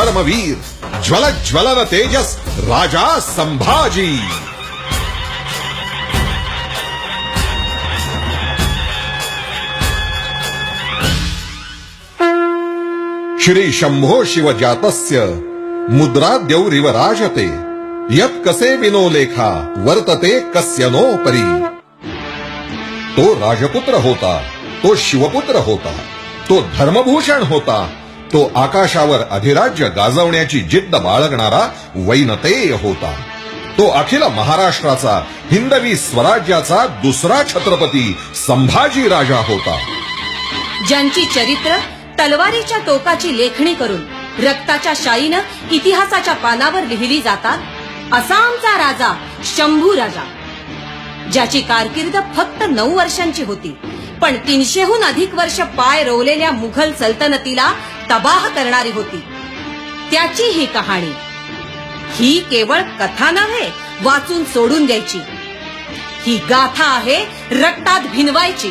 धर्मवीर ज्वल ज्वलन तेजस राजा संभाजी. श्री शंभो शिव जातस्य मुद्रा द्यौरिव राजते यत कसे विनो लेखा वर्तते कस्य नो परी. तो राजपुत्र होता, तो शिवपुत्र होता, तो धर्मभूषण होता, तो आकाशावर अधिराज्य गाजवण्याची जिद्द बाळगणारा वैनतेय होता. तो अखिल महाराष्ट्राचा हिंदवी स्वराज्याचा दुसरा छत्रपती संभाजी राजा होता. ज्यांची चरित्र तलवारीच्या टोकाची लेखणी करून रक्ताच्या शाईनं इतिहासाच्या पानावर लिहिली जातात, असा आमचा राजा शंभू राजा. ज्याची कारकीर्द फक्त 9 वर्षांची होती, पण 300हून अधिक वर्ष पाय रोवलेल्या मुघल सल्तनतीला तबाह करणारी होती. त्याची ही कहाणी, ही केवळ कथा नव्हे वाचून सोडून द्यायची. ही गाथा आहे रक्तात भिनवायची.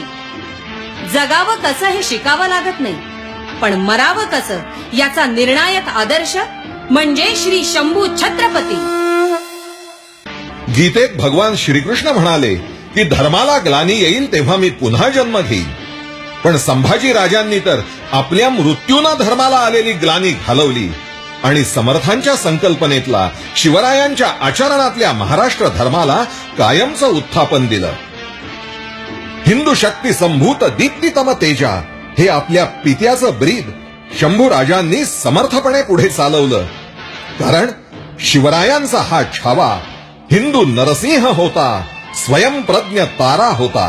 जगावं कसं हे शिकावं लागत नाही, पण मरावं कसं याचा निर्णायक आदर्श म्हणजे श्री शंभू छत्रपती. गीतेत भगवान श्रीकृष्ण म्हणाले की धर्माला ग्लानी येईल तेव्हा मी पुन्हा जन्म घेईन. पण संभाजी राजांनी तर आपल्या मृत्यूनं धर्माला आलेली ग्लानी घालवली आणि समर्थांच्या संकल्पनेतला शिवरायांच्या आचरणातल्या महाराष्ट्र धर्माला कायमचं उत्थापन दिलं. हिंदू शक्ती संभूत दीप्तितम तेजा हे आपल्या पित्याचं ब्रीद शंभू राजांनी समर्थपणे पुढे चालवलं. कारण शिवरायांचा हा छावा हिंदू नरसिंह होता, स्वयंप्रज्ञ तारा होता.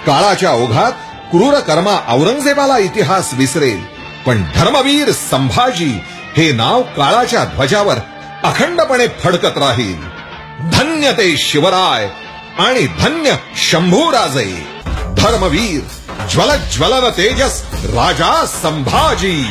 काळाच्या ओघात क्रूर कर्मा औरंगजेबाला इतिहास विसरेल, पण धर्मवीर संभाजी हे नाव काळाच्या ध्वजावर अखंडपणे फडकत राहील. धन्य ते शिवराय आणि धन्य शंभूराजे. धर्मवीर ज्वल ज्वलन तेजस राजा संभाजी.